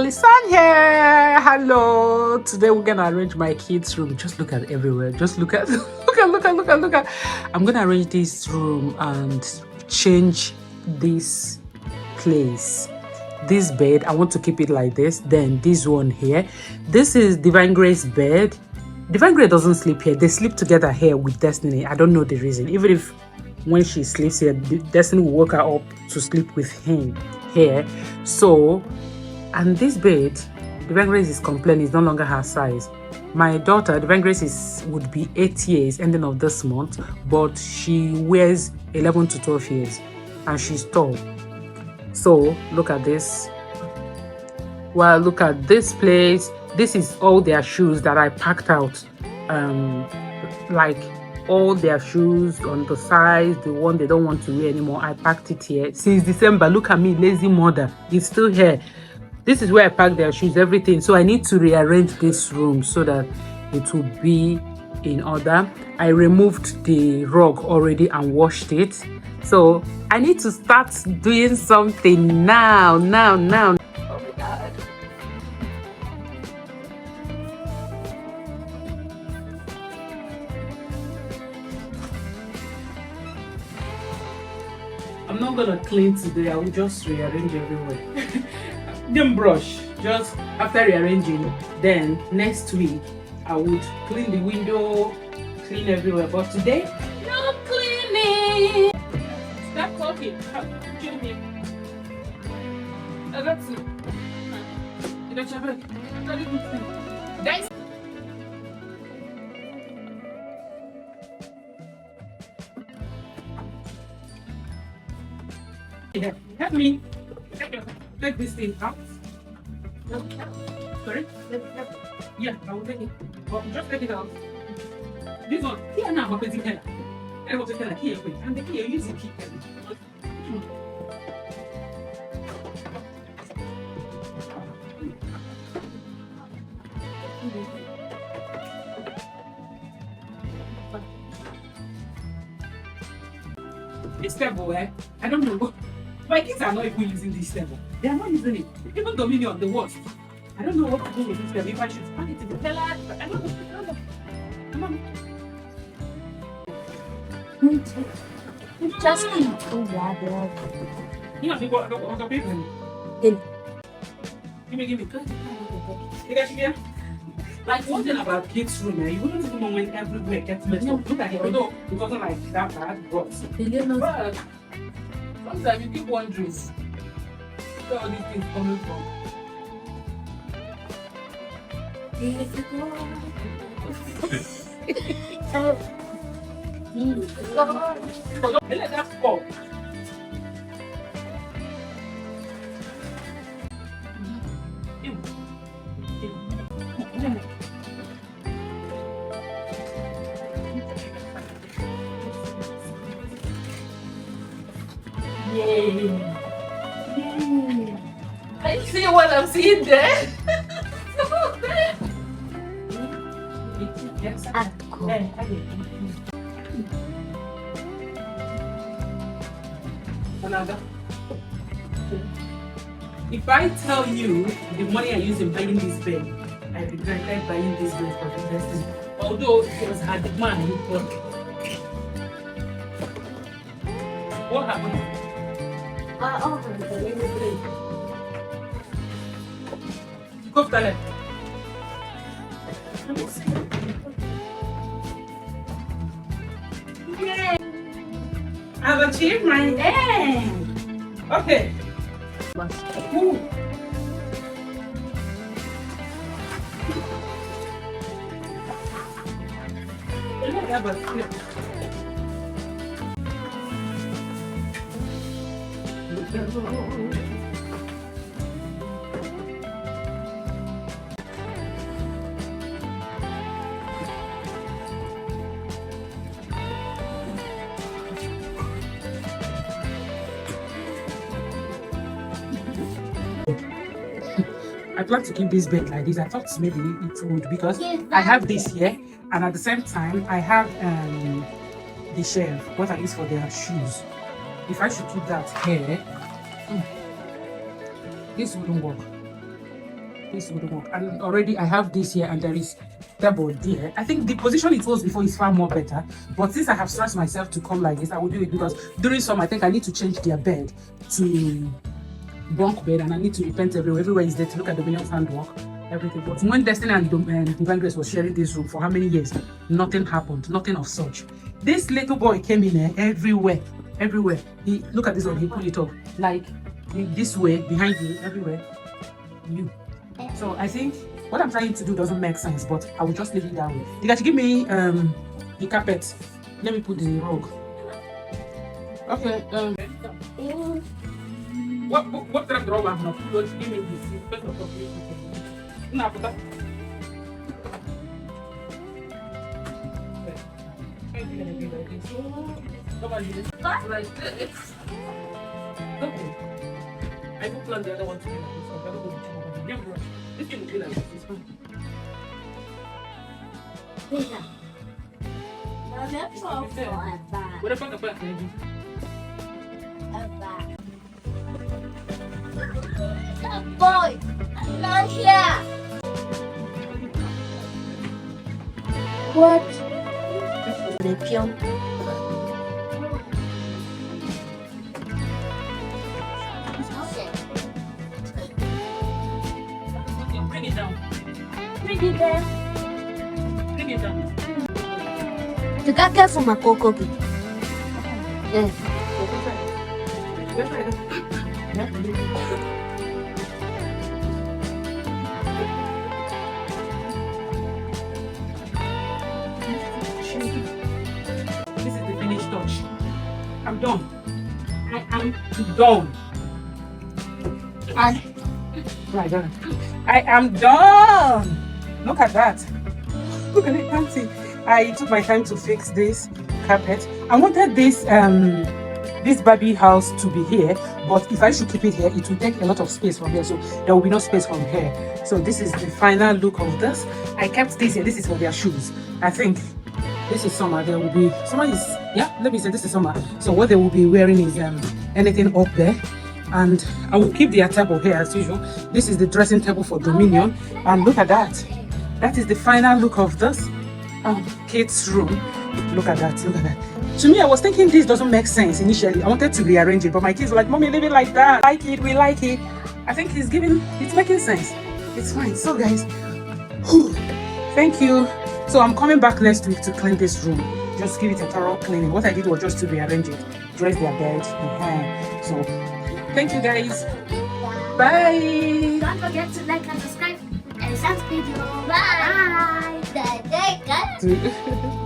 Lisan here. Hello. Today we're gonna arrange my kids' room. Just look at everywhere. Just look at look at. I'm gonna arrange this room and change this place. This bed, I want to keep it like this. Then this one here. This is Divine Grace's bed. Divine Grace doesn't sleep here. They sleep together here with Destiny. I don't know the reason. Even if when she sleeps here, Destiny will wake her up to sleep with him here. So, and this bed, Divine Grace is complaining it's no longer her size. My daughter, Divine Grace, would be 8 years ending of this month, but she wears 11 to 12 years and she's tall. So look at this. Well, look at this place. This is all their shoes that I packed out. Like all their shoes on the size, the one they don't want to wear anymore. I packed it here since December. Look at me, lazy mother. It's still here. This is where I pack their shoes, everything. So I need to rearrange this room so that it will be in order. I removed the rug already and washed it. So I need to start doing something now. Oh my God. I'm not gonna clean today. I will just rearrange everywhere. Then brush. Just after rearranging, then next week I would clean the window, clean everywhere. But today, no cleaning. Stop talking. Kill me. That's it. You don't have it. Guys. Yeah, help me. Take this thing out. Sorry? Yeah, I will take it. Well, just take it out. This one. Here now, I'm putting here. I will take it here. And the key, use the key. This table, I don't know. My kids are not even using this table. They are not using it. Even Dominion, the worst. I don't know what to do with this table. If I should find it in the cellar, I don't know. Come on. Just oh yeah, You know, people are people. Give me. You guys here? Like one thing about kids' room, you wouldn't even know when everywhere gets messed up. Look at it, although it wasn't like that bad, but sometimes you keep wondering where all these things coming from. Let that fall. Yay! I see what I'm seeing there. Yes. Another. If I tell you the money I used in buying this bed, I regretted buying this bed for the investment. Although it was her demand, but what happened? Go to the Yay! I've achieved my aim. Okay. Ooh. I plan to keep this bed like this. I thought maybe it would because I have this here, and at the same time I have the shelf what I use for their shoes. If I should keep that here, this wouldn't work. this wouldn't work. And already I have this here and there is table there. I think the position it was before is far more better. But since I have stressed myself to come like this, I will do it because during summer I think I need to change their bed to bunk bed and I need to repaint everywhere. Everywhere is there to look at Dominion's handwork, everything. But when Destiny and Divine Grace was sharing this room for how many years, nothing happened, nothing of such. This little boy came in there everywhere. He look at this one, he pulled it up. Like this way, behind you, everywhere. You. So I think what I'm trying to do doesn't make sense, but I will just leave it that way. You guys give me the carpet. Let me put the rug. Okay. What kind of rug I'm gonna put? Give me this. No, put that. Okay. I don't plan the other one to be like this. I don't know which one. Yeah, bro. This thing will be like this. It's fine. What about the back, maybe? Boy, I'm not here. What? The pion. Bring it down. Bring it there. Bring it down. You got that from a cocoa. Yeah. This is the finished touch. I'm done. I am done. Right, done. I am done. Look at that. Look at it, fancy. I took my time to fix this carpet. I wanted this Barbie house to be here, but if I should keep it here, it will take a lot of space from here, so there will be no space from here. So this is the final look of this. I kept this here. This is for their shoes. I think this is summer. There will be summer is let me say this is summer. So what they will be wearing is anything up there. And I will keep their table here as usual. This is the dressing table for Dominion, and look at that. That is the final look of this kids' room. Look at that. Look at that. To me, I was thinking this doesn't make sense initially. I wanted to rearrange it, but my kids were like, "Mommy, leave it like that. Like it, we like it." I think it's making sense. It's fine. So guys, thank you. So I'm coming back next week to clean this room. Just give it a thorough cleaning. What I did was just to rearrange it, dress their bed. So thank you guys. Bye. Don't forget to like and subscribe and subscribe video. Bye. Bye.